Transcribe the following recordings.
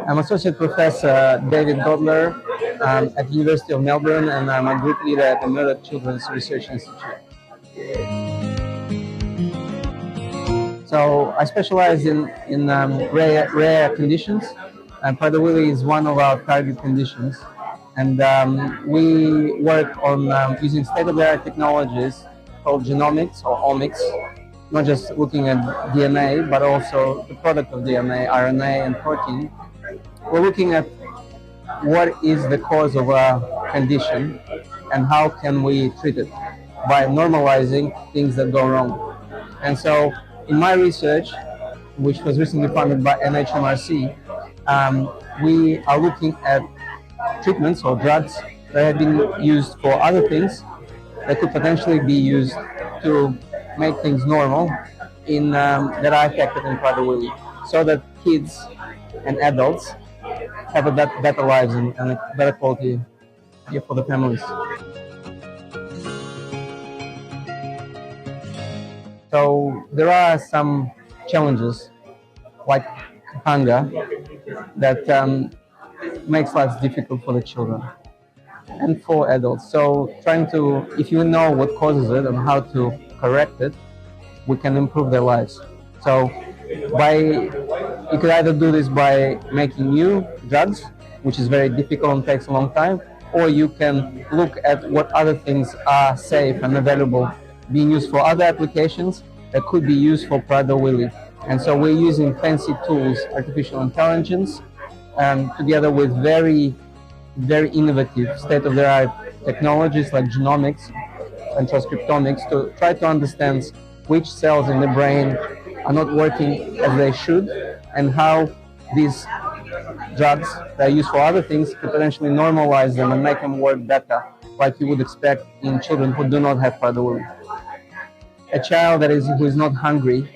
I'm Associate Professor David Godler at the University of Melbourne, and I'm a group leader at the Murdoch Children's Research Institute. So I specialize in rare conditions, and Prader-Willi is one of our target conditions. And we work on using state-of-the-art technologies called genomics or omics, not just looking at DNA, but also the product of DNA, RNA, and protein. We're looking at what is the cause of a condition and how can we treat it by normalizing things that go wrong. And so in my research, which was recently funded by NHMRC, we are looking at treatments or drugs that have been used for other things that could potentially be used to make things normal that are affected in Prader-Willi, so that kids and adults have a better lives and a better quality for the families. So there are some challenges like hunger that makes life difficult for the children and for adults. So if you know what causes it and how to correct it, we can improve their lives. So you could either do this by making new drugs, which is very difficult and takes a long time, or you can look at what other things are safe and available being used for other applications that could be used for Prader-Willi. And so we're using fancy tools, artificial intelligence, together with very, very innovative state-of-the-art technologies like genomics and transcriptomics to try to understand which cells in the brain are not working as they should, and how these drugs that are used for other things could potentially normalize them and make them work better, like you would expect in children who do not have Prader-Willi. A child who is not hungry,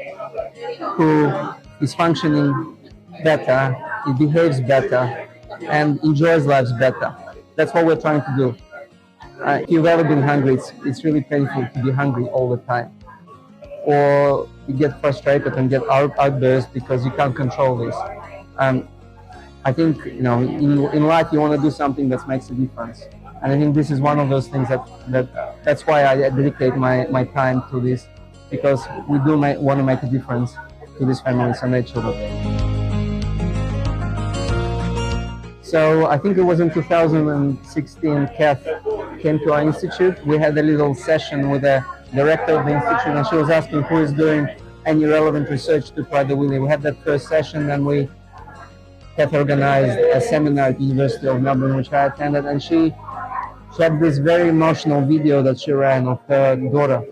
who is functioning better, he behaves better, and enjoys lives better. That's what we're trying to do. If you've ever been hungry, it's really painful to be hungry all the time. Or you get frustrated and get outbursts because you can't control this. I think in life you want to do something that makes a difference, and I think this is one of those things that's why I dedicate my time to this, because we do want to make a difference to these families and their children. So I think it was in 2016, Kath came to our institute. We had a little session with the director of the institute, and she was asking who is doing any relevant research to Prader-Willi. We had that first session, and Kath organized a seminar at the University of Melbourne, which I attended, and she had this very emotional video that she ran of her daughter,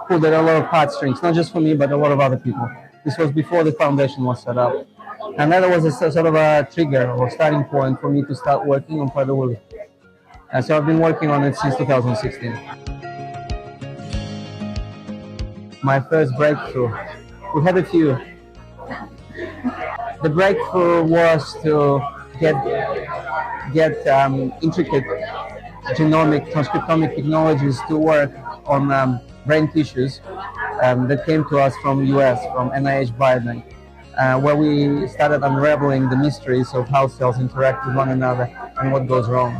who did a lot of heartstrings, not just for me, but a lot of other people. This was before the foundation was set up. And that was a sort of a trigger or starting point for me to start working on Prader-Willi. And so I've been working on it since 2016. My first breakthrough, we had a few. The breakthrough was to get intricate genomic, transcriptomic technologies to work on brain tissues that came to us from US, from NIH Biobank, where we started unraveling the mysteries of how cells interact with one another and what goes wrong.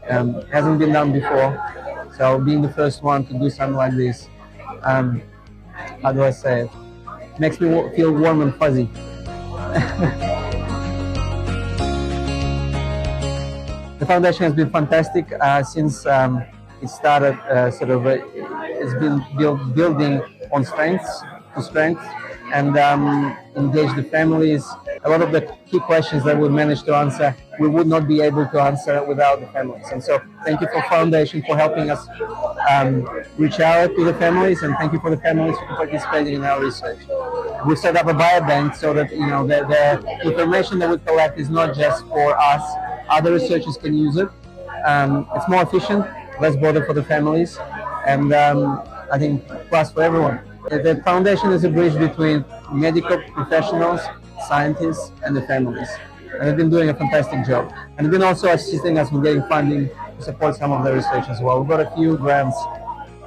Hasn't been done before, so being the first one to do something like this, how do I say it? Makes me feel warm and fuzzy. The foundation has been fantastic since it started. It's been building on strength to strength, and engage the families. A lot of the key questions that we managed to answer, we would not be able to answer without the families. And so thank you for Foundation for helping us reach out to the families, and thank you for the families for participating in our research. We set up a biobank so that the information that we collect is not just for us, other researchers can use it. It's more efficient, less bother for the families, and I think plus for everyone. The foundation is a bridge between medical professionals, scientists, and the families. And they've been doing a fantastic job. And they've been also assisting us with getting funding to support some of the research as well. We've got a few grants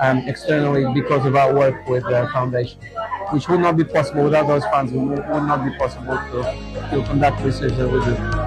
externally because of our work with the foundation. which would not be possible without those funds. It would not be possible to conduct research that we do.